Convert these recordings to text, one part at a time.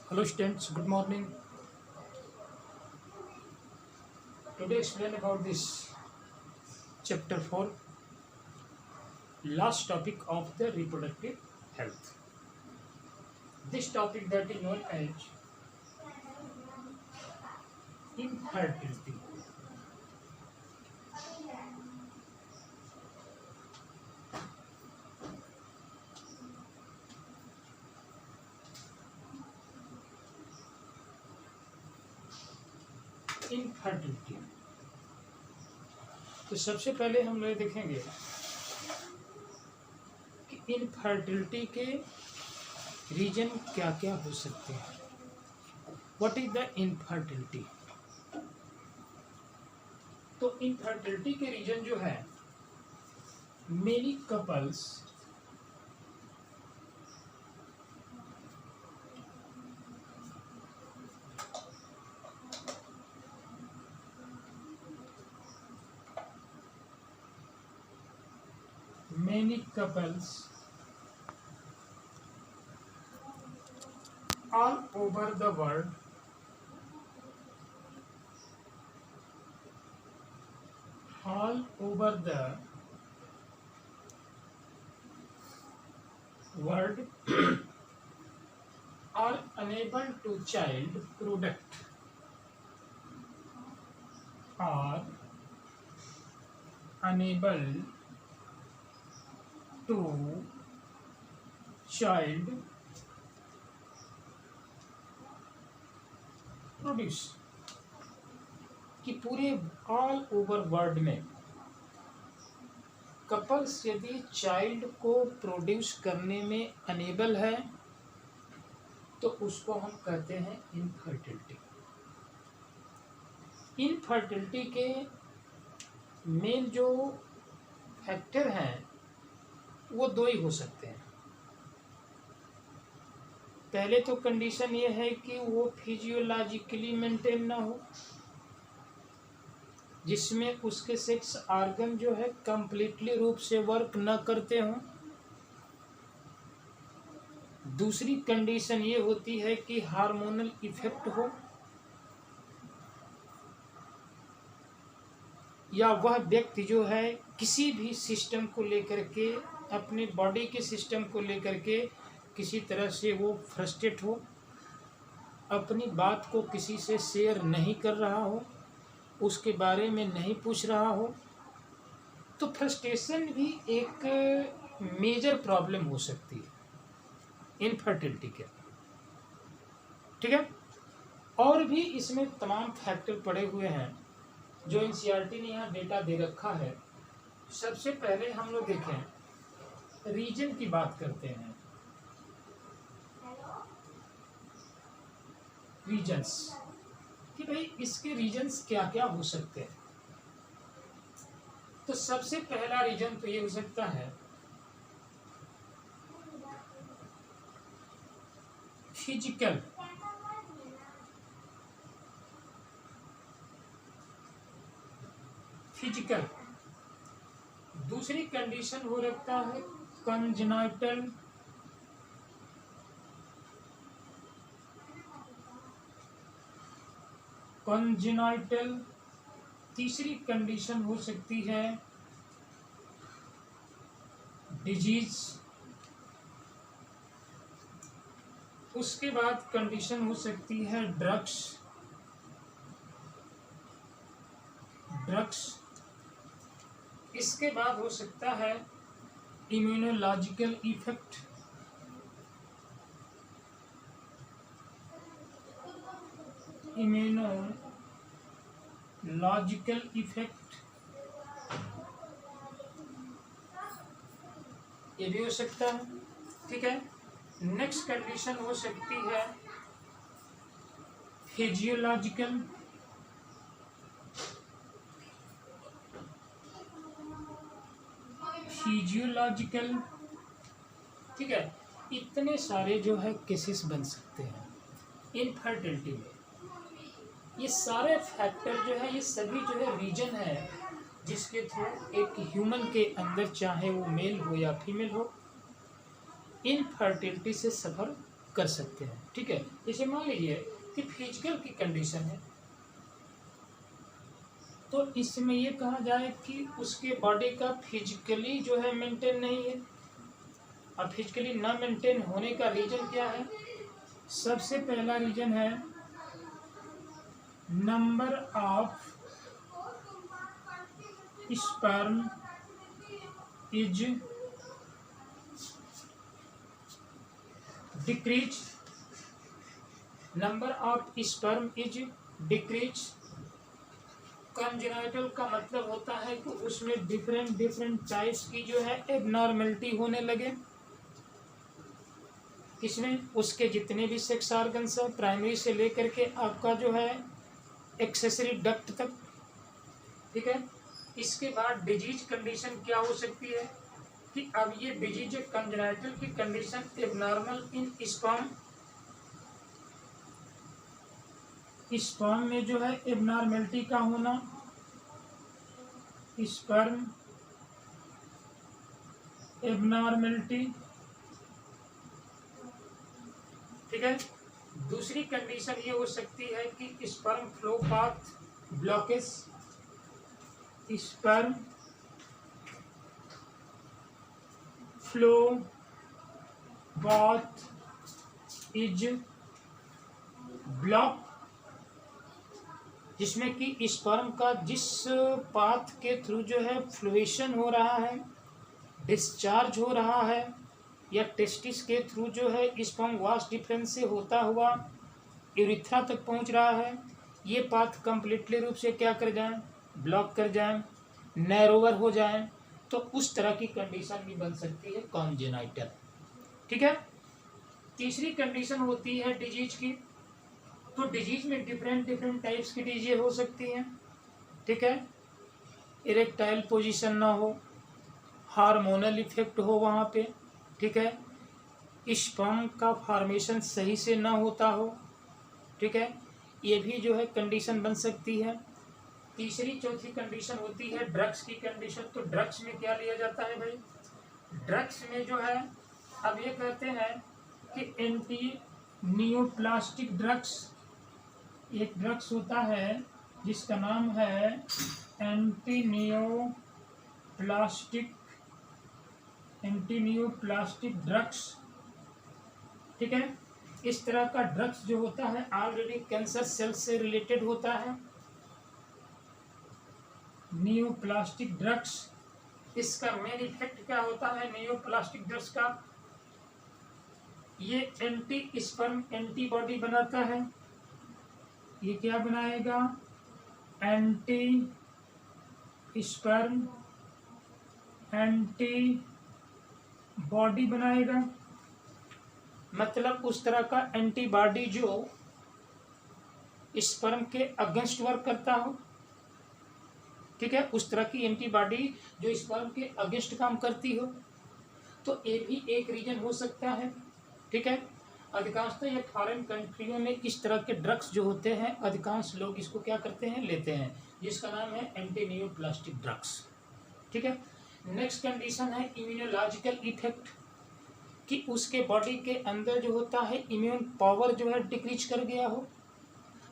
Hello students, good morning. Today explain about this chapter 4, last topic of the reproductive health. This topic that is known as infertility. Infertility. तो सबसे पहले हम लोग देखेंगे कि infertility के रीजन क्या क्या हो सकते हैं। What is the infertility? तो इनफर्टिलिटी के रीजन जो है, many couples all over the world are unable to child product or unable to child produce, कि पूरे ऑल ओवर वर्ल्ड में कपल्स यदि चाइल्ड को प्रोड्यूस करने में अनेबल है तो उसको हम कहते हैं इनफर्टिलिटी। इनफर्टिलिटी के मेन जो फैक्टर हैं वो दो ही हो सकते हैं। पहले तो कंडीशन ये है कि वो फिजियोलॉजिकली मेंटेन ना हो, जिसमें उसके सेक्स ऑर्गन जो है कंप्लीटली रूप से वर्क न करते हों। दूसरी कंडीशन ये होती है कि हार्मोनल इफेक्ट हो, या वह व्यक्ति जो है किसी भी सिस्टम को लेकर के, अपने बॉडी के सिस्टम को लेकर के किसी तरह से वो फ्रस्ट्रेट हो, अपनी बात को किसी से शेयर नहीं कर रहा हो, उसके बारे में नहीं पूछ रहा हो। तो फ्रस्ट्रेशन भी एक मेजर प्रॉब्लम हो सकती है इनफर्टिलिटी के। ठीक है, और भी इसमें तमाम फैक्टर पड़े हुए हैं जो एनसीईआरटी ने यहाँ डेटा दे रखा है। सबसे पहले हम लोग देखें, रीजन की बात करते हैं। रीजन्स, कि भाई इसके रीजन्स क्या क्या हो सकते हैं। तो सबसे पहला रीजन तो ये हो सकता है फिजिकल। दूसरी कंडीशन हो रखता है कंजेनाइटल। तीसरी कंडीशन हो सकती है डिजीज। उसके बाद कंडीशन हो सकती है ड्रग्स। इसके बाद हो सकता है इम्यूनोलॉजिकल इफेक्ट। ये भी हो सकता है। ठीक है, नेक्स्ट कंडीशन हो सकती है फिजियोलॉजिकल। ठीक है, इतने सारे जो है केसेस बन सकते हैं इनफर्टिलिटी में। ये सारे फैक्टर जो है, ये सभी जो है रीजन है जिसके थ्रू एक ह्यूमन के अंदर, चाहे वो मेल हो या फीमेल हो, इनफर्टिलिटी से सफ़र कर सकते हैं। ठीक है, जैसे मान लीजिए कि फिजिकल की कंडीशन है, तो इसमें ये कहा जाए कि उसके बॉडी का फिजिकली जो है मेंटेन नहीं है। और फिजिकली ना मेंटेन होने का रीजन क्या है? सबसे पहला रीजन है number of sperm is decrease. Number of sperm is decrease. Congenital का मतलब होता है कि उसमें डिफरेंट टाइप्स की जो है एबनॉर्मेलिटी होने लगे। इसमें उसके जितने भी सेक्स ऑर्गन्स है, प्राइमरी से लेकर के आपका जो है एक्सेसरी डक्ट तक। ठीक है, इसके बाद डिजीज कंडीशन क्या हो सकती है कि अब ये डिजीज कंजेनाइटल की कंडीशन एबनॉर्मल इन स्पर्म में जो है एबनॉर्मेलिटी का होना, स्पर्म एबनॉर्मेलिटी। ठीक है, दूसरी कंडीशन ये हो सकती है कि sperm flow path blockage. Sperm flow path is block, जिसमें कि स्पर्म का जिस पाथ के थ्रू जो है फ्लुएशन हो रहा है, डिस्चार्ज हो रहा है, या टेस्टिस के थ्रू जो है स्पर्म वास डिफरेंस से होता हुआ यूरिथ्रा तक पहुंच रहा है, ये पाथ कंप्लीटली रूप से क्या कर जाए? ब्लॉक कर जाए, नैरोवर हो जाए, तो उस तरह की कंडीशन भी बन सकती है कॉन्जेनाइटल। ठीक है, तीसरी कंडीशन होती है डिजीज की। तो डिजीज में डिफरेंट टाइप्स की डिजीज हो सकती हैं। ठीक है, इरेक्टाइल पोजीशन ना हो, हार्मोनल इफेक्ट हो वहाँ पे। ठीक है, स्पर्म का फॉर्मेशन सही से ना होता हो। ठीक है, ये भी जो है कंडीशन बन सकती है। तीसरी चौथी कंडीशन होती है ड्रग्स की कंडीशन। तो ड्रग्स में क्या लिया जाता है भाई? ड्रग्स में जो है अब ये कहते हैं कि एंटी नियोप्लास्टिक ड्रग्स, एक ड्रग्स होता है जिसका नाम है एंटी नियोप्लास्टिक ड्रग्स। ठीक है, इस तरह का ड्रग्स जो होता है ऑलरेडी कैंसर सेल से रिलेटेड होता है। नियोप्लास्टिक ड्रग्स, इसका मेन इफेक्ट क्या होता है नियोप्लास्टिक ड्रग्स का? ये एंटी स्पर्म एंटीबॉडी बनाता है। ये क्या बनाएगा? एंटी स्पर्म एंटीबॉडी बनाएगा। मतलब उस तरह का एंटीबॉडी जो स्पर्म के अगेंस्ट वर्क करता हो। ठीक है, उस तरह की एंटीबॉडी जो स्पर्म के अगेंस्ट काम करती हो, तो ये भी एक रीजन हो सकता है। ठीक है, अधिकांशतः ये फॉरेन कंट्रियों में इस तरह के ड्रग्स जो होते हैं अधिकांश लोग इसको क्या करते हैं? लेते हैं, जिसका नाम है एंटी नियोप्लास्टिक ड्रग्स। ठीक है, नेक्स्ट कंडीशन है इम्यूनोलॉजिकल इफेक्ट, कि उसके बॉडी के अंदर जो होता है इम्यून पावर जो है डिक्रीज कर गया हो।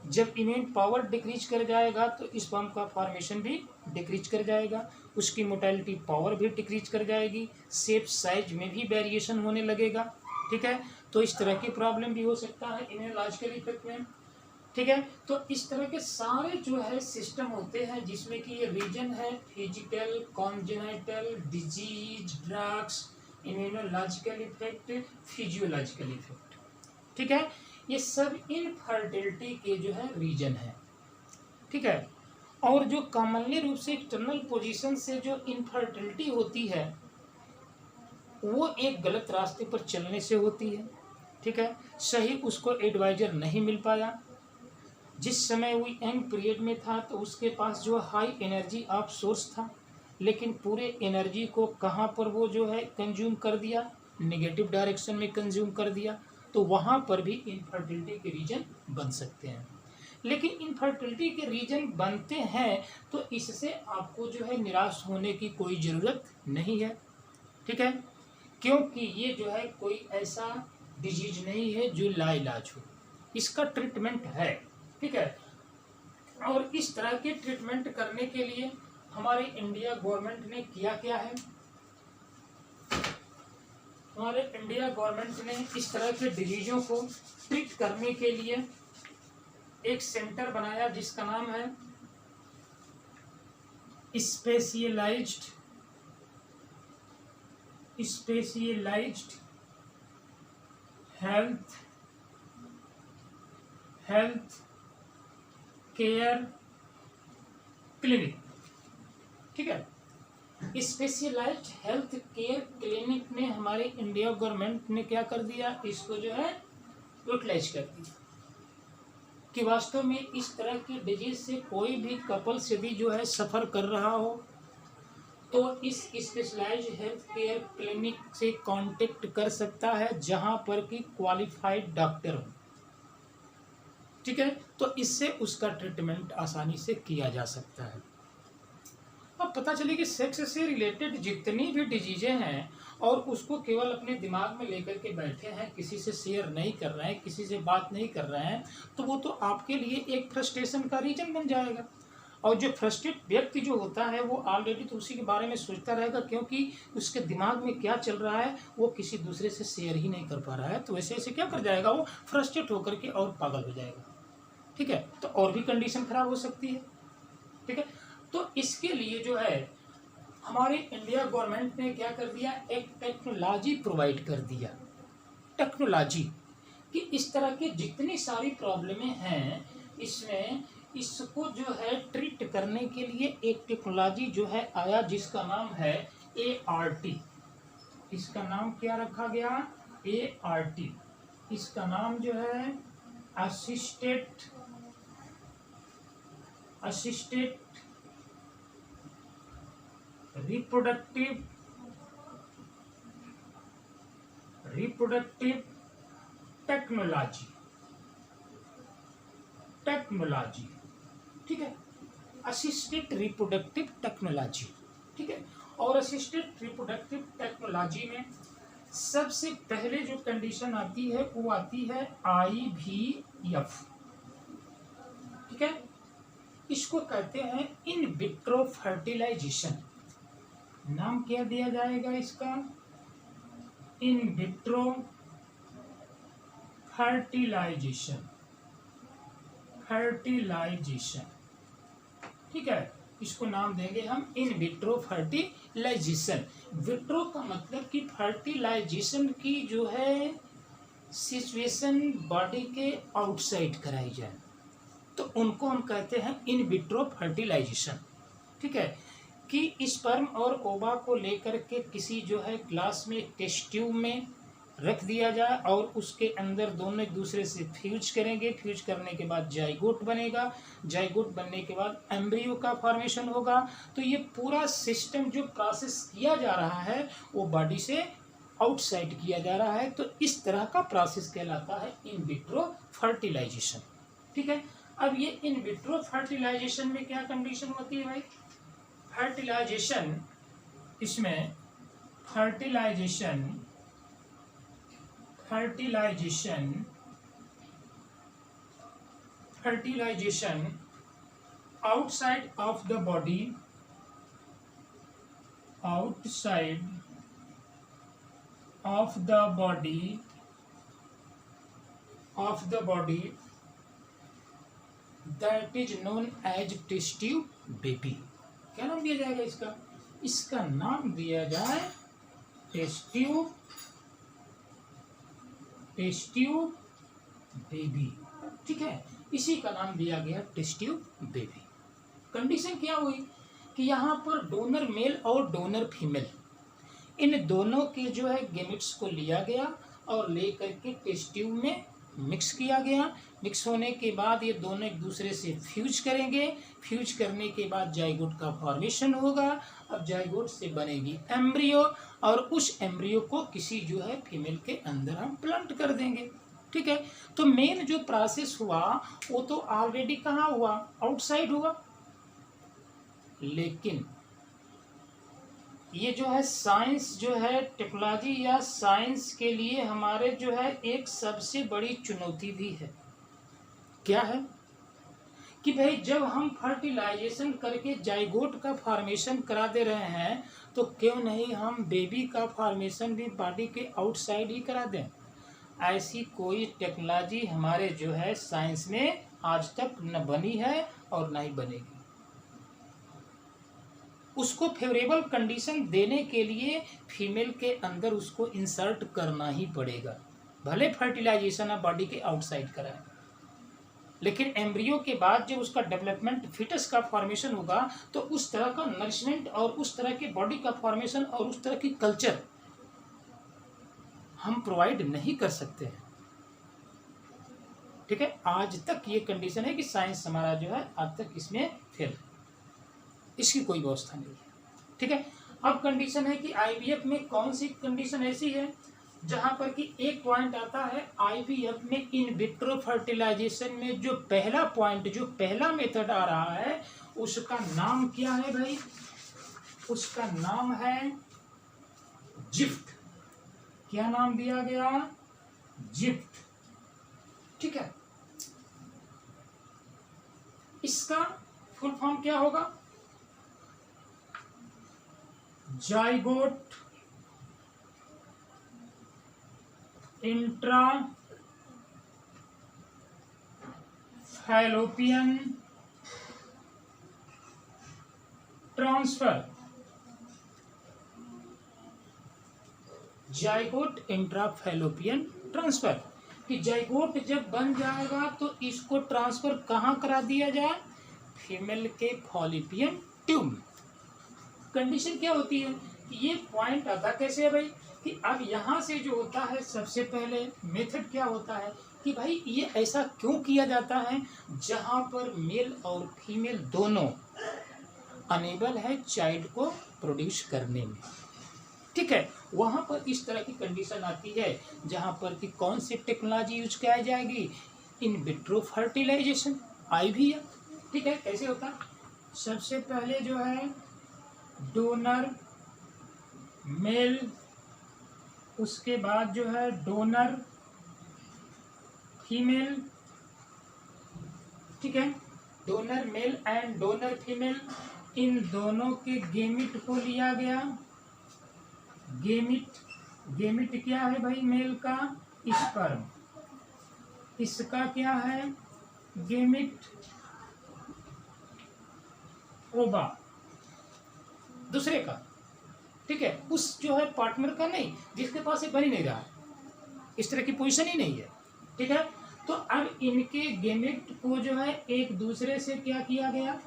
जब इम्यून पावर डिक्रीज कर जाएगा तो स्पर्म का फॉर्मेशन भी डिक्रीज कर जाएगा, उसकी मोटालिटी पावर भी डिक्रीज कर जाएगी, शेप साइज में भी वेरिएशन होने लगेगा। ठीक है, तो इस तरह की प्रॉब्लम भी हो सकता है इम्यूनोलॉजिकल इफेक्ट में। ठीक है, तो इस तरह के सारे जो है सिस्टम होते हैं जिसमें कि ये रीजन है physical, congenital, disease, drugs, immunological effect, physiological effect. ठीक है, ये सब इनफर्टिलिटी के जो है रीजन है। ठीक है, और जो कॉमनली रूप से एक्सटर्नल पोजीशन से जो इनफर्टिलिटी होती है वो एक गलत रास्ते पर चलने से होती है। ठीक है, सही उसको एडवाइजर नहीं मिल पाया। जिस समय वो यंग पीरियड में था तो उसके पास जो हाई एनर्जी ऑफ सोर्स था, लेकिन पूरे एनर्जी को कहाँ पर वो जो है कंज्यूम कर दिया? नेगेटिव डायरेक्शन में कंज्यूम कर दिया, तो वहाँ पर भी इनफर्टिलिटी के रीजन बन सकते हैं। लेकिन इनफर्टिलिटी के रीजन बनते हैं तो इससे आपको जो है निराश होने की कोई ज़रूरत नहीं है। ठीक है, क्योंकि ये जो है कोई ऐसा डिजीज नहीं है जो लाइलाज हो, इसका ट्रीटमेंट है। ठीक है, और इस तरह के ट्रीटमेंट करने के लिए हमारे इंडिया गवर्नमेंट ने किया क्या है, हमारे इंडिया गवर्नमेंट ने इस तरह के डिजीजों को ट्रीट करने के लिए एक सेंटर बनाया जिसका नाम है स्पेशलाइज्ड हेल्थ केयर क्लिनिक। ठीक है, स्पेशलाइज्ड हेल्थ केयर क्लिनिक ने हमारे इंडिया गवर्नमेंट ने क्या कर दिया, इसको जो है यूटिलाइज कर दिया कि वास्तव में इस तरह की डिजीज से कोई भी कपल्स यदि जो है सफ़र कर रहा हो तो इस स्पेशलाइज्ड हेल्थ केयर क्लिनिक से कांटेक्ट कर सकता है जहां पर कि क्वालिफाइड डॉक्टर हो। ठीक है, तो इससे उसका ट्रीटमेंट आसानी से किया जा सकता है। अब पता चले कि सेक्स से रिलेटेड जितनी भी डिजीजें हैं और उसको केवल अपने दिमाग में लेकर के बैठे हैं, किसी से शेयर नहीं कर रहे हैं, किसी से बात नहीं कर रहे हैं, तो वो तो आपके लिए एक फ्रस्ट्रेशन का रीजन बन जाएगा। और जो फ्रस्ट्रेट व्यक्ति जो होता है वो ऑलरेडी तो उसी के बारे में सोचता रहेगा, क्योंकि उसके दिमाग में क्या चल रहा है वो किसी दूसरे से शेयर ही नहीं कर पा रहा है। तो वैसे ऐसे क्या कर जाएगा, वो फ्रस्ट्रेट होकर के और पागल हो जाएगा। ठीक है, तो और भी कंडीशन खराब हो सकती है। ठीक है, तो इसके लिए जो है हमारे इंडिया गवर्नमेंट ने क्या कर दिया, एक टेक्नोलॉजी प्रोवाइड कर दिया। टेक्नोलॉजी कि इस तरह की जितनी सारी प्रॉब्लमें हैं इसमें इसको जो है ट्रीट करने के लिए एक टेक्नोलॉजी जो है आया जिसका नाम है ART। इसका नाम क्या रखा गया, ART। इसका नाम जो है असिस्टेड रिप्रोडक्टिव टेक्नोलॉजी। ठीक है, असिस्टेड रिप्रोडक्टिव टेक्नोलॉजी। ठीक है, और असिस्टेड रिप्रोडक्टिव टेक्नोलॉजी में सबसे पहले जो कंडीशन आती है वो आती है IVF। ठीक है, इसको कहते हैं इन विट्रो फर्टिलाइजेशन। नाम क्या दिया जाएगा इसका, इन विट्रो फर्टिलाइजेशन। ठीक है, इसको नाम देंगे हम इन विट्रो फर्टिलाइजेशन। विट्रो का मतलब कि फर्टिलाइजेशन की जो है सिचुएशन बॉडी के आउटसाइड कराई जाए तो उनको हम कहते हैं इन विट्रो फर्टिलाइजेशन। ठीक है, कि स्पर्म और ओवा को लेकर के किसी जो है ग्लास में टेस्ट ट्यूब में रख दिया जाए और उसके अंदर दोनों एक दूसरे से फ्यूज करेंगे। फ्यूज करने के बाद जाइगोट बनेगा। जाइगोट बनने के बाद एम्ब्रियो का फॉर्मेशन होगा। तो ये पूरा सिस्टम जो प्रोसेस किया जा रहा है वो बॉडी से आउटसाइड किया जा रहा है। तो इस तरह का प्रोसेस कहलाता है इन विट्रो फर्टिलाइजेशन। ठीक है, अब ये इन विट्रो फर्टिलाइजेशन में क्या कंडीशन होती है भाई, फर्टिलाइजेशन इसमें fertilisation outside of the body, that is known as test tube baby। क्या नाम दिया जाएगा इसका, इसका नाम दिया जाए टेस्ट ट्यूब बेबी। ठीक है, इसी का नाम दिया गया टेस्ट ट्यूब बेबी। कंडीशन क्या हुई कि यहाँ पर डोनर मेल और डोनर फीमेल इन दोनों के जो है गेमेट्स को लिया गया और लेकर के टेस्ट ट्यूब में मिक्स किया गया। मिक्स होने के बाद ये दोनों एक दूसरे से फ्यूज करेंगे। फ्यूज करने के बाद जाइगोट का फॉर्मेशन होगा। अब जाइगोट से बनेगी एम्ब्रियो और उस एम्ब्रियो को किसी जो है फीमेल के अंदर हम प्लांट कर देंगे। ठीक है, तो मेन जो प्रोसेस हुआ वो तो ऑलरेडी कहाँ हुआ, आउटसाइड हुआ। लेकिन ये जो है साइंस जो है, टेक्नोलॉजी या साइंस के लिए हमारे जो है एक सबसे बड़ी चुनौती भी है। क्या है कि भाई जब हम फर्टिलाइजेशन करके जाइगोट का फॉर्मेशन करा दे रहे हैं, तो क्यों नहीं हम बेबी का फॉर्मेशन भी बॉडी के आउटसाइड ही करा दें। ऐसी कोई टेक्नोलॉजी हमारे जो है साइंस में आज तक न बनी है और न ही बनेगी। उसको फेवरेबल कंडीशन देने के लिए फीमेल के अंदर उसको इंसर्ट करना ही पड़ेगा, भले फर्टिलाइजेशन आप बॉडी के आउटसाइड कराएं, लेकिन एम्ब्रियो के बाद जब उसका डेवलपमेंट फिटस का फॉर्मेशन होगा तो उस तरह का नरिशमेंट और उस तरह के बॉडी का फॉर्मेशन और उस तरह की कल्चर हम प्रोवाइड नहीं कर सकते हैं। ठीक है, आज तक ये कंडीशन है कि साइंस हमारा जो है आज तक इसमें फेल, इसकी कोई व्यवस्था नहीं है। ठीक है, अब कंडीशन है कि आईवीएफ में कौन सी कंडीशन ऐसी है जहां पर कि एक पॉइंट आता है आईवीएफ में इन विट्रो फर्टिलाइजेशन में जो पहला पॉइंट, जो पहला मेथड आ रहा है उसका नाम क्या है भाई? उसका नाम है जिफ्ट। क्या नाम दिया गया? जिफ्ट। ठीक है, इसका फुल फॉर्म क्या होगा? Zygote intra fallopian transfer. Zygote intra fallopian transfer कि जाइगोट जब बन जाएगा तो इसको ट्रांसफर कहाँ करा दिया जाए? फीमेल के फॉलिपियन ट्यूब में। कंडीशन क्या होती है कि ये पॉइंट आता कैसे है भाई कि अब यहाँ से जो होता है सबसे पहले मेथड क्या होता है कि भाई ये ऐसा क्यों किया जाता है जहाँ पर मेल और फीमेल दोनों अनेबल है चाइल्ड को प्रोड्यूस करने में। ठीक है, वहाँ पर इस तरह की कंडीशन आती है जहाँ पर कि कौन सी टेक्नोलॉजी यूज किया जाएगी? In vitro fertilisation, IVF. ठीक है, कैसे होता है? सबसे पहले जो है डोनर मेल, उसके बाद जो है डोनर फीमेल। ठीक है, donor male and donor female, इन दोनों के गेमिट को लिया गया। गेमिट क्या है भाई? मेल का स्पर्म, इसका क्या है? गेमिट ओवा दूसरे का। ठीक है, उस जो है पार्टनर का नहीं, जिसके पास ये बन ही नहीं रहा है, इस तरह की पोजीशन ही नहीं है। ठीक है, तो अब इनके गेमेट को जो है एक दूसरे से क्या किया गया?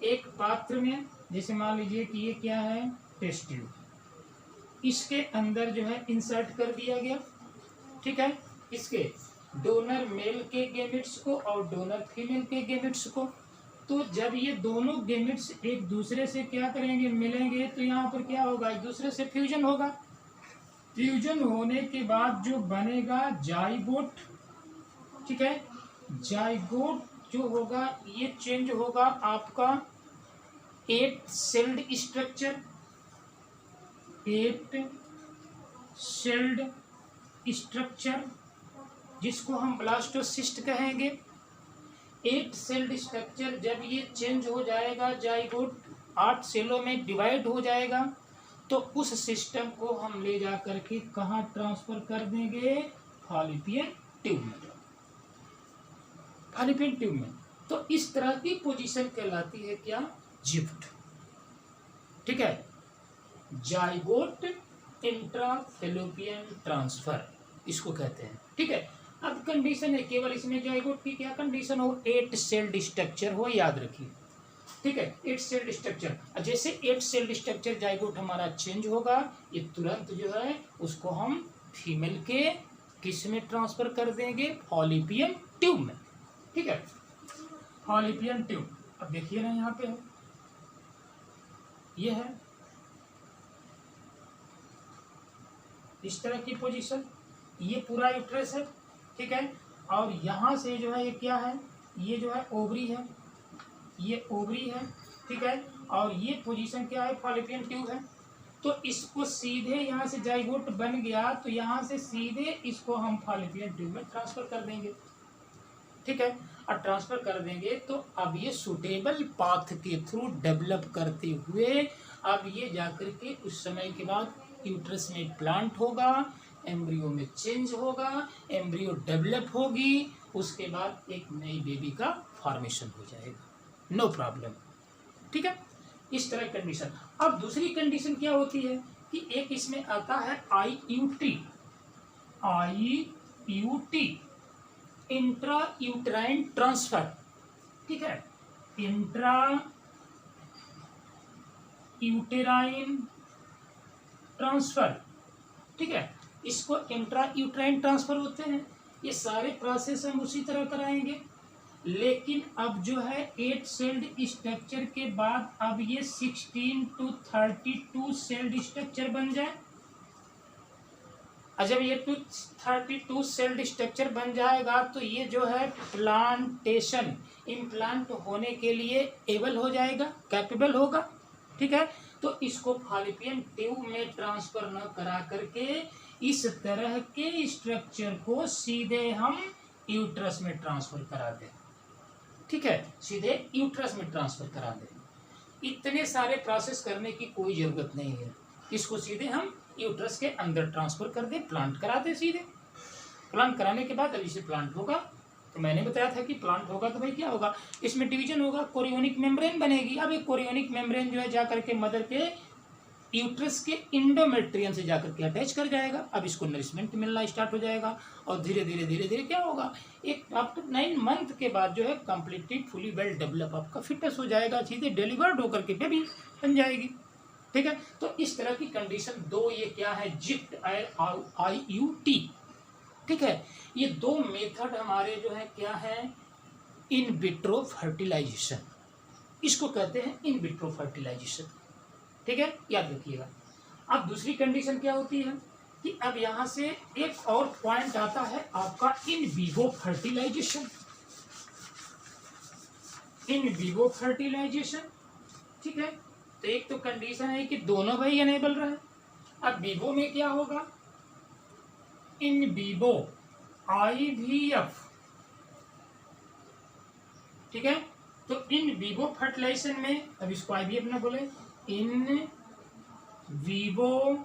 एक पात्र में, जैसे मान लीजिए कि ये क्या है? टेस्ट ट्यूब, इसके अंदर जो है इंसर्ट कर दिया गया। ठीक है, इसके डोनर मेल के गेमेट्स को और डोनर फीमेल के गेमेट्स को। तो जब ये दोनों गेमेट्स एक दूसरे से क्या करेंगे? मिलेंगे, तो यहाँ पर क्या होगा? एक दूसरे से फ्यूजन होगा। फ्यूजन होने के बाद जो बनेगा जाइगोट। ठीक है, जाइगोट जो होगा ये चेंज होगा आपका 8 सेल्ड स्ट्रक्चर, 8 सेल्ड स्ट्रक्चर, जिसको हम ब्लास्टोसिस्ट कहेंगे। 8 सेल्ड स्ट्रक्चर जब ये चेंज हो जाएगा, जाइगोट 8 सेलों में डिवाइड हो जाएगा, तो उस सिस्टम को हम ले जा करके कहाँ ट्रांसफर कर देंगे? फॉलिपियन ट्यूब में। फॉलिपियन ट्यूब में। तो इस तरह की पोजीशन कहलाती है क्या? जिफ्ट। ठीक है, जाइगोट इंट्राफैलोपियन ट्रांसफर इसको कहते हैं। ठीक है, अब कंडीशन है केवल इसमें जाइगोट की क्या कंडीशन हो? 8 सेल्ड स्ट्रक्चर हो, याद रखिए। ठीक है, 8 सेल्ड स्ट्रक्चर। जैसे 8 सेल्ड स्ट्रक्चर जाइगोट हमारा चेंज होगा, ये तुरंत जो है उसको हम फीमेल के किस में ट्रांसफर कर देंगे? फॉलिपियन ट्यूब में। ठीक है, फॉलिपियन ट्यूब। अब देखिए ना, यहाँ पे है, ये है इस तरह की पोजीशन, ये पूरा यूट्रस है। ठीक है, और यहाँ से जो है ये क्या है? ये जो है ओवरी है, ये ओवरी है। ठीक है, और ये पोजीशन क्या है? फॉलिपियन ट्यूब है। तो इसको सीधे यहाँ से जाइगोट बन गया तो यहाँ से सीधे इसको हम फॉलोपियन ट्यूब में ट्रांसफर कर देंगे, ठीक है। और ट्रांसफर कर देंगे तो अब ये सुटेबल पाथ के थ्रू डेवलप करते हुए अब ये जाकर के कुछ समय के बाद यूट्रस में प्लांट होगा, एम्ब्रियो में चेंज होगा, एम्ब्रियो डेवलप होगी, उसके बाद एक नई बेबी का फॉर्मेशन हो जाएगा, नो प्रॉब्लम, ठीक है। इस तरह कंडीशन। अब दूसरी कंडीशन क्या होती है कि एक इसमें आता है IUT, इंट्रा यूट्राइन ट्रांसफर, ठीक है, इंट्रा यूटेराइन ट्रांसफर, ठीक है। इसको इंट्रा यूट्राइन ट्रांसफर होते हैं। ये सारे प्रोसेस हम उसी तरह कराएंगे, लेकिन अब जो है 8 सेल्ड स्ट्रक्चर के बाद अब ये 16 to 32 सेल्ड स्ट्रक्चर बन जाए। जब ये 32 सेल्ड स्ट्रक्चर बन जाएगा तो ये जो है प्लांटेशन इम्प्लांट होने के लिए एबल हो जाएगा, कैपेबल होगा, ठीक है। तो इसको फॉलोपियन ट्यूब में ट्रांसफर न करा करके इस तरह के स्ट्रक्चर को सीधे हम यूट्रस में ट्रांसफर करा दें, ठीक है, सीधे यूट्रस में ट्रांसफर करा दें। इतने सारे प्रोसेस करने की कोई जरूरत नहीं है, इसको सीधे हम यूट्रस के अंदर ट्रांसफर कर दें, प्लांट करा दें। सीधे प्लांट कराने के बाद अभी से प्लांट होगा, तो मैंने बताया था कि प्लांट होगा तो भाई क्या होगा, इसमें डिवीजन होगा, कोरियोनिक मेम्ब्रेन बनेगी। अब एक कोरियोनिक मेम्ब्रेन जो है जाकर के मदर के यूट्रस के इंडोमेट्रियम से जाकर के अटैच कर जाएगा। अब इसको नरिशमेंट मिलना स्टार्ट हो जाएगा और धीरे धीरे धीरे धीरे क्या होगा, एक आफ्टर 9 मंथ के बाद जो है कम्प्लीटली फुली वेल डेवलप आपका फिटनेस हो जाएगा, सीधे डिलीवर्ड होकर के बेबी बन जाएगी, ठीक है। तो इस तरह की कंडीशन दो, ये क्या है, जिफ्ट IUT, ठीक है। ये दो मेथड हमारे जो है क्या है, इन विट्रो फर्टिलाइजेशन, इसको कहते हैं इन विट्रो फर्टिलाइजेशन, ठीक है, याद रखिएगा। अब दूसरी कंडीशन क्या होती है कि अब यहां से एक और पॉइंट आता है आपका in vivo fertilisation, in vivo fertilisation, ठीक है। तो एक तो कंडीशन है कि दोनों भाई एनेबल रहे। अब विवो में क्या होगा, इन विवो IVF, ठीक है। तो इन विवो फर्टिलाइजेशन में, अब इसको IVF ना बोले, इन विवो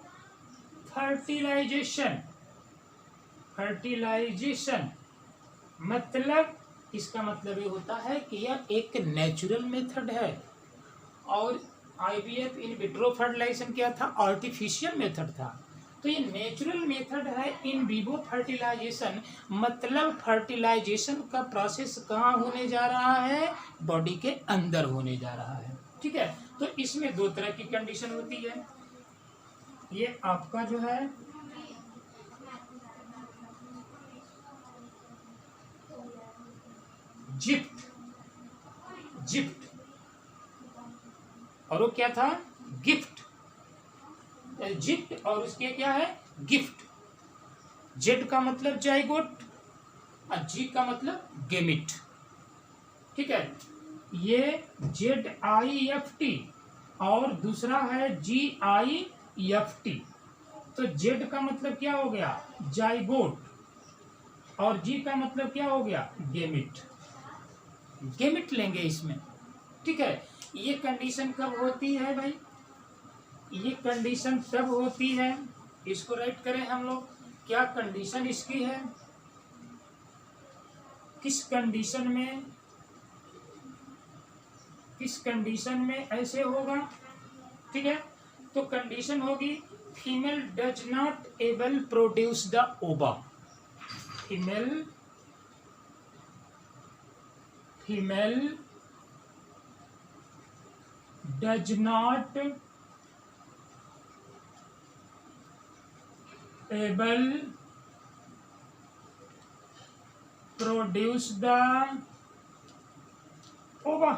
फर्टिलाइजेशन, फर्टिलाइजेशन मतलब इसका मतलब ये होता है कि यह एक नेचुरल मेथड है और IVF इन विट्रो फर्टिलाइजेशन क्या था, आर्टिफिशियल मेथड था। तो ये नेचुरल मेथड है इन विवो फर्टिलाइजेशन, मतलब फर्टिलाइजेशन का प्रोसेस कहाँ होने जा रहा है, बॉडी के अंदर होने जा रहा है, ठीक है। तो इसमें दो तरह की कंडीशन होती है, ये आपका जो है जिफ्ट और वो क्या था, गिफ्ट। जिफ्ट और उसके क्या है, गिफ्ट। जेड का मतलब जाइगोट और जी का मतलब गेमिट, ठीक है। ये ZIFT और दूसरा है GIFT। तो जेड का मतलब क्या हो गया, जाइगोट, और जी का मतलब क्या हो गया, गेमिट। गेमिट लेंगे इसमें, ठीक है। ये कंडीशन कब होती है भाई, ये कंडीशन तब होती है, इसको राइट करें हम लोग, क्या कंडीशन इसकी है, किस कंडीशन में ऐसे होगा, ठीक है। तो कंडीशन होगी female does not able produce the ova, female does not able produce the ova,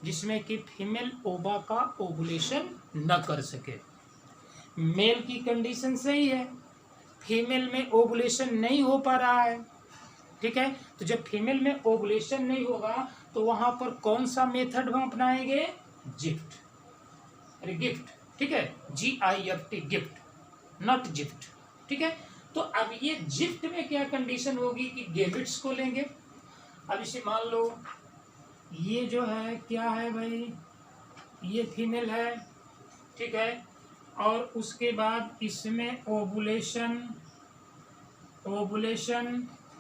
जिसमें कि फीमेल ओवा का ओवुलेशन न कर सके। मेल की कंडीशन सही है, फीमेल में ओवुलेशन नहीं हो पा रहा है, ठीक है। तो जब फीमेल में ओवुलेशन नहीं होगा तो वहां पर कौन सा मेथड हम अपनाएंगे, गिफ्ट, ठीक है, GIFT, गिफ्ट, नॉट जिफ्ट। ठीक है, तो अब ये जिफ्ट में क्या कंडीशन होगी कि गेमिट्स को लेंगे। अब इसे मान लो ये जो है क्या है भाई, ये फीमेल है, ठीक है, और उसके बाद इसमें ओवुलेशन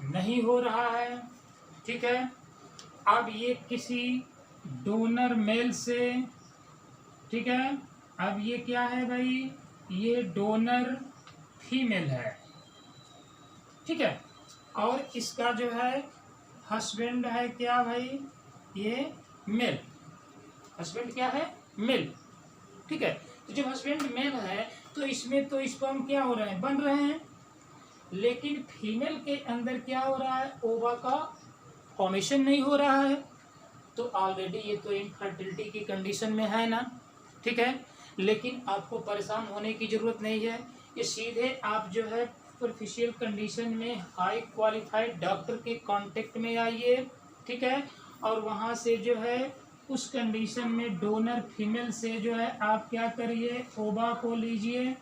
नहीं हो रहा है, ठीक है। अब ये किसी डोनर मेल से, ठीक है, अब ये क्या है भाई, ये डोनर फीमेल है, ठीक है, और इसका जो है हस्बैंड है क्या भाई, ये मेल, हस्बैंड क्या है, मेल, ठीक है। तो जब हस्बैंड मेल है तो इसमें तो स्पर्म क्या हो रहे हैं, बन रहे हैं, लेकिन फीमेल के अंदर क्या हो रहा है, ओवा का फॉर्मेशन नहीं हो रहा है, तो ऑलरेडी ये तो इनफर्टिलिटी की कंडीशन में है ना, ठीक है। लेकिन आपको परेशान होने की जरूरत नहीं है, ये सीधे आप जो है सुपरफिशियल कंडीशन में हाई क्वालिफाइड डॉक्टर के कांटेक्ट में आइए, ठीक है, और वहाँ से जो है उस कंडीशन में डोनर फीमेल से जो है आप क्या करिए, ओवा को लीजिए,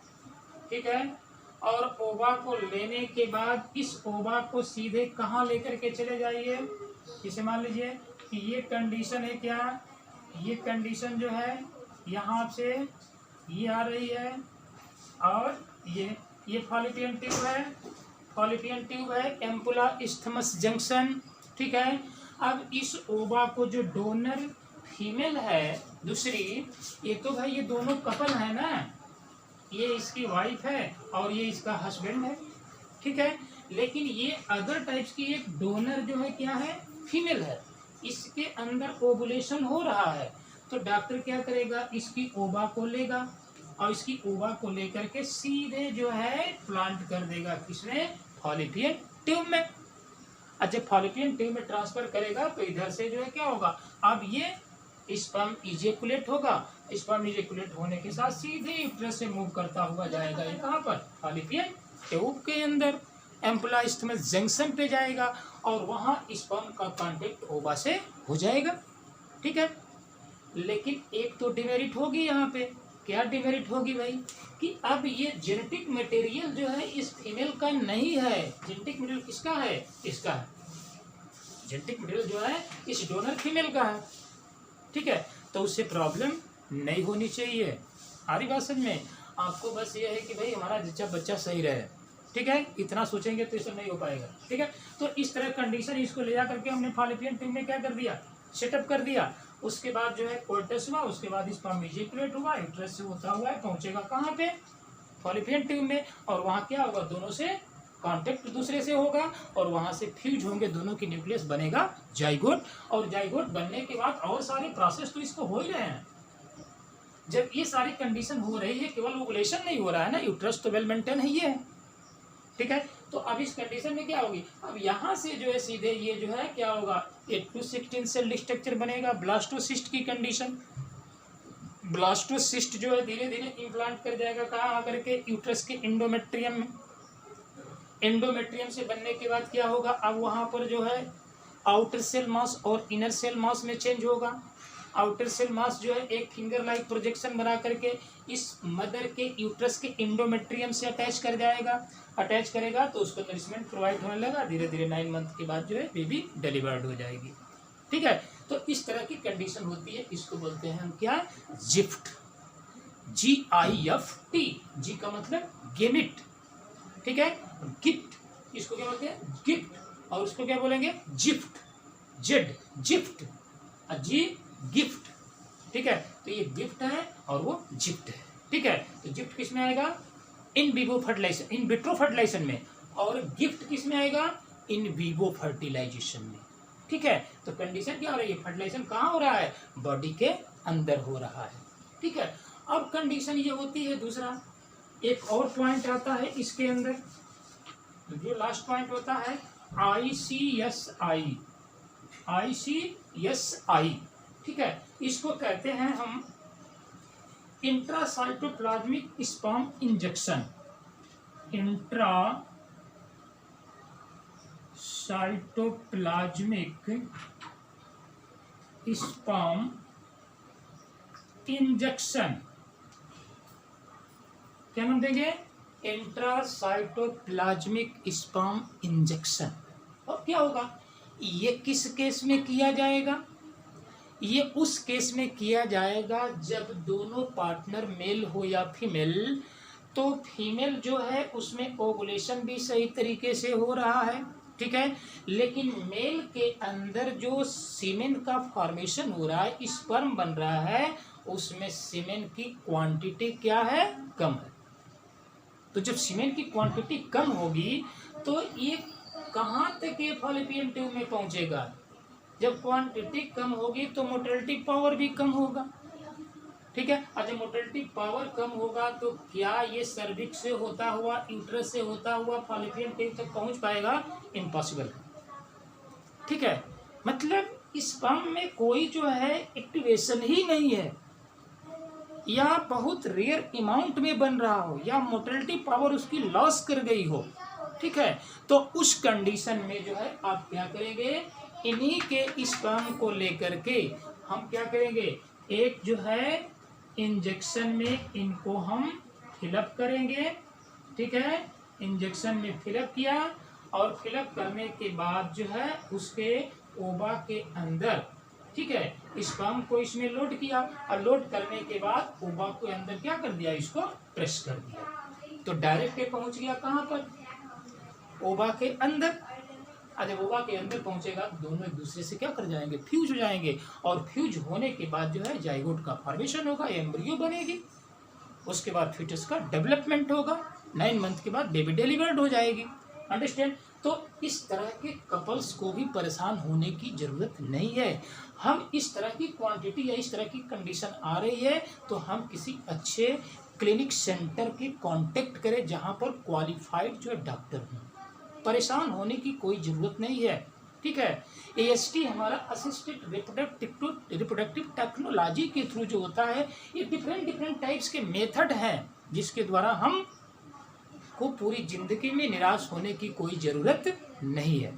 ठीक है, और ओवा को लेने के बाद इस ओवा को सीधे कहाँ लेकर के चले जाइए, इसे मान लीजिए कि ये कंडीशन है क्या, ये कंडीशन जो है यहाँ से ये आ रही है, और ये फॉलिपियन ट्यूब है, फॉलिपियन ट्यूब है, एम्पुला इस्थमस जंक्शन, ठीक है। अब इस ओवा को जो डोनर फीमेल है दूसरी, ये तो भाई ये दोनों कपल है ना, ये इसकी वाइफ है और ये इसका हस्बैंड है, ठीक है, लेकिन ये अदर टाइप्स की एक डोनर जो है क्या है, फीमेल है, इसके अंदर ओवुलेशन हो रहा है, तो डॉक्टर क्या करेगा, इसकी ओवा को लेगा और इसकी ओवा को लेकर के सीधे जो है प्लांट कर देगा, किसमें, फॉलिपियन ट्यूब में। अच्छा, फॉलिपियन ट्यूब में ट्रांसफर करेगा तो इधर से जो है क्या होगा, अब ये स्पर्म इजेकुलेट होगा, स्पर्म इजेकुलेट होने के साथ सीधे यूट्रस से मूव करता हुआ जाएगा, ये कहाँ पर, फॉलिपियन ट्यूब के अंदर एम्पुला इस्थमस जंक्शन पे जाएगा और वहाँ स्पर्म का कांटेक्ट ओवा से हो जाएगा, ठीक है। लेकिन एक तो डिमेरिट होगी यहाँ पे, क्या डिमेरिट होगी भाई, कि अब ये जेनेटिक मटेरियल जो है इस फीमेल का नहीं है, जेनेटिक मटेरियल किसका है, इसका है, जेनेटिक मटेरियल जो है इस डोनर फीमेल का है, ठीक है। तो उससे प्रॉब्लम नहीं होनी चाहिए, आ रही बात समझ में। आपको बस ये है कि भाई हमारा बच्चा सही रहे, ठीक है, इतना सोचेंगे तो इससे नहीं हो पाएगा, ठीक है। तो इस तरह कंडीशन इसको ले जा करके हमने फॉलिपियन ट्यूब में क्या कर दिया, सेटअप कर दिया, उसके बाद जो है कोइटस हुआ, उसके बाद स्पर्म इजेकुलेट हुआ, यूट्रस से होता हुआ है पहुंचेगा कहाँ पे, फॉलिपियन ट्यूब में, और वहाँ क्या होगा, दोनों से कांटेक्ट दूसरे से होगा और वहाँ से फ्यूज होंगे, दोनों की न्यूक्लियस बनेगा जाइगोट, और जाइगोट बनने के बाद और सारे प्रोसेस तो इसको हो ही रहे हैं। जब ये सारी कंडीशन हो रही है, केवल ओवुलेशन नहीं हो रहा है ना, यूट्रस तो वेल मेंटेन है, ये है, ठीक है। तो अब इस कंडीशन में क्या होगी, अब यहाँ से जो है सीधे ये जो है क्या होगा, 8 to 16 सेल स्ट्रक्चर बनेगा, ब्लास्टोसिस्ट की कंडीशन, ब्लास्टोसिस्ट जो है धीरे धीरे इम्प्लांट कर जाएगा कहाँ आकर के, यूट्रस के एंडोमेट्रियम में, एंडोमेट्रियम से बनने के बाद क्या होगा, अब वहाँ पर जो है आउटर सेल मास और इनर सेल मास में चेंज होगा, आउटर सेल मास जो है एक फिंगर लाइक प्रोजेक्शन बना करके इस मदर के यूट्रस के एंडोमेट्रियम से अटैच कर जाएगा, अटैच करेगा तो उसको नरिशमेंट प्रोवाइड होने लगा, धीरे धीरे 9 मंथ के बाद जो है बेबी डिलीवर्ड हो जाएगी, ठीक है। तो इस तरह की कंडीशन होती है, इसको बोलते हैं हम क्या, जिफ्ट, GIFT, जी का मतलब गेमिट, ठीक है, गिफ्ट, इसको क्या बोलते हैं, गिफ्ट, और उसको क्या बोलेंगे, जिफ्ट, जेड जिफ्ट, जी गिफ्ट, ठीक है। तो ये गिफ्ट है और वो जिफ्ट है, ठीक है। तो जिफ्ट किस में आएगा, in vivo fertilisation, in vitro fertilisation में, और गिफ्ट किस में आएगा, इन विवो फर्टिलाइजेशन में, ठीक है। तो कंडीशन क्या हो रही है, फर्टिलाइजेशन कहाँ हो रहा है, बॉडी के अंदर हो रहा है, ठीक है। अब कंडीशन ये होती है, दूसरा एक और पॉइंट आता है इसके अंदर, जो लास्ट पॉइंट होता है ICSI, ठीक है। इसको कहते हैं हम intracytoplasmic sperm injection, intracytoplasmic sperm injection, क्या नाम देंगे, इंट्रासाइटोप्लाज्मिक स्पर्म इंजेक्शन। और क्या होगा, ये किस केस में किया जाएगा, ये उस केस में किया जाएगा जब दोनों पार्टनर मेल हो या फीमेल, तो फीमेल जो है उसमें ओवुलेशन भी सही तरीके से हो रहा है, ठीक है, लेकिन मेल के अंदर जो सीमेन का फॉर्मेशन हो रहा है, स्पर्म बन रहा है, उसमें सीमेन की क्वांटिटी क्या है, कम है। तो जब सीमेन की क्वांटिटी कम होगी तो ये कहाँ तक ये फॉलोपियन ट्यूब में पहुंचेगा, जब क्वांटिटी कम होगी तो मोटिलिटी पावर भी कम होगा, ठीक है। और जब मोटिलिटी पावर कम होगा तो क्या ये सर्विक्स से होता हुआ, यूट्रस से होता हुआ फॉलोपियन ट्यूब तक पहुंच पाएगा, इम्पॉसिबल है, ठीक है। मतलब स्पर्म में कोई जो है एक्टिवेशन ही नहीं है, या बहुत रेयर अमाउंट में बन रहा हो, या मोटिलिटी पावर उसकी लॉस कर गई हो, ठीक है। तो उस कंडीशन में जो है आप क्या करेंगे, इन्हीं के स्पर्म को लेकर के हम क्या करेंगे, एक जो है इंजेक्शन में इनको हम फिलअप करेंगे, ठीक है। इंजेक्शन में फिलअप किया और फिलअप करने के बाद जो है उसके ओवा के अंदर, ठीक है, स्पर्म को इसमें लोड किया और लोड करने के बाद ओवा के अंदर क्या कर दिया, इसको प्रेस कर दिया, तो डायरेक्ट पहुंच गया कहाँ पर, ओवा के अंदर। जब ओवा के अंदर पहुंचेगा दोनों एक दूसरे से क्या कर जाएंगे, फ्यूज हो जाएंगे, और फ्यूज होने के बाद जो है जाइगोट का फॉर्मेशन होगा, एम्ब्रियो बनेगी, उसके बाद फीटस का डेवलपमेंट होगा, 9 मंथ के बाद बेबी डिलीवर्ड हो जाएगी, अंडरस्टैंड। तो इस तरह के कपल्स को भी परेशान होने की जरूरत नहीं है। हम इस तरह की क्वांटिटी या इस तरह की कंडीशन आ रही है तो हम किसी अच्छे क्लिनिक सेंटर के कांटेक्ट करें जहां पर क्वालिफाइड जो डॉक्टर हों, परेशान होने की कोई ज़रूरत नहीं है, ठीक है। AST हमारा असिस्टेड रिप्रोडक्टिव टेक्नोलॉजी के थ्रू जो होता है, ये डिफरेंट टाइप्स के मेथड हैं जिसके द्वारा हम को पूरी जिंदगी में निराश होने की कोई ज़रूरत नहीं है,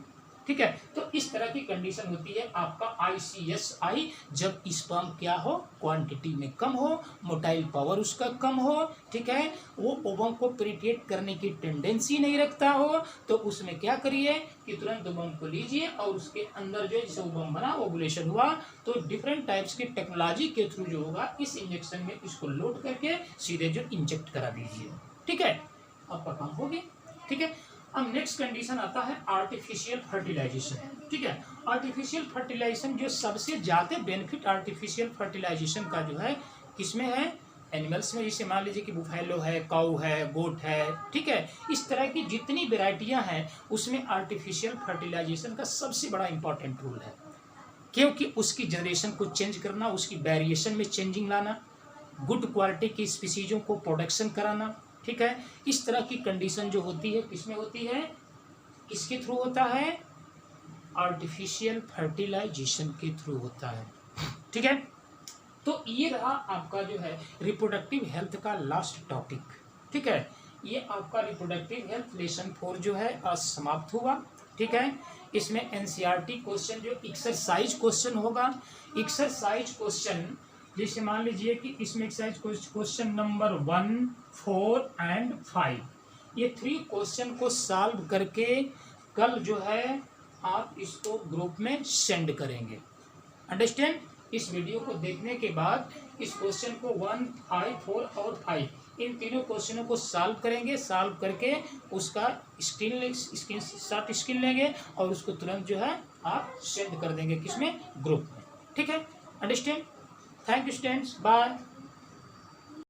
ठीक है। तो इस तरह की कंडीशन होती है आपका ICSI, जब स्पर्म क्या हो, क्वांटिटी में कम हो, मोटाइल पावर उसका कम हो, ठीक है, वो ओवम को पेनिट्रेट करने की टेंडेंसी नहीं रखता हो, तो उसमें क्या करिए कि तुरंत ओवम को लीजिए और उसके अंदर जो जैसे ओवम बना, ओवुलेशन हुआ, तो डिफरेंट टाइप्स की टेक्नोलॉजी के थ्रू जो होगा इस इंजेक्शन में इसको लोड करके सीधे जो इंजेक्ट करा दीजिए, ठीक है, आपका काम हो गया, ठीक है। अब नेक्स्ट कंडीशन आता है आर्टिफिशियल फर्टिलाइजेशन, ठीक है। आर्टिफिशियल फर्टिलाइजेशन जो सबसे ज़्यादा बेनिफिट आर्टिफिशियल फर्टिलाइजेशन का जो है किसमें है, एनिमल्स में, जैसे मान लीजिए कि बुफेलो है, काऊ है, गोट है, ठीक है, इस तरह की जितनी वेराइटियां हैं उसमें आर्टिफिशियल फर्टिलाइजेशन का सबसे बड़ा इंपॉर्टेंट रोल है, क्योंकि उसकी जनरेशन को चेंज करना, उसकी वेरिएशन में चेंजिंग लाना, गुड क्वालिटी की स्पीसीजों को प्रोडक्शन कराना, ठीक है। इस तरह की कंडीशन जो होती है किसमें होती है, किसके थ्रू होता है, आर्टिफिशियल फर्टिलाइजेशन के थ्रू होता है, ठीक है। तो ये रहा आपका जो है रिप्रोडक्टिव हेल्थ का लास्ट टॉपिक, ठीक है। ये आपका रिप्रोडक्टिव हेल्थ लेसन 4 जो है आज समाप्त हुआ, ठीक है। इसमें NCERT क्वेश्चन जो एक्सरसाइज क्वेश्चन होगा, एक्सरसाइज क्वेश्चन जैसे मान लीजिए कि इसमें एक्सरसाइज क्वेश्चन नंबर 1, 4 एंड 5, ये 3 क्वेश्चन को सॉल्व करके कल जो है आप इसको ग्रुप में सेंड करेंगे, अंडरस्टैंड। इस वीडियो को देखने के बाद इस क्वेश्चन को 1, 5, 4 और 5 इन तीनों क्वेश्चनों को सॉल्व करेंगे, सॉल्व करके उसका स्क्रीनशॉट स्क्रीन लेंगे और उसको तुरंत जो है आप सेंड कर देंगे किसमें, ग्रुप में, ठीक है, understand. Thank you students, bye.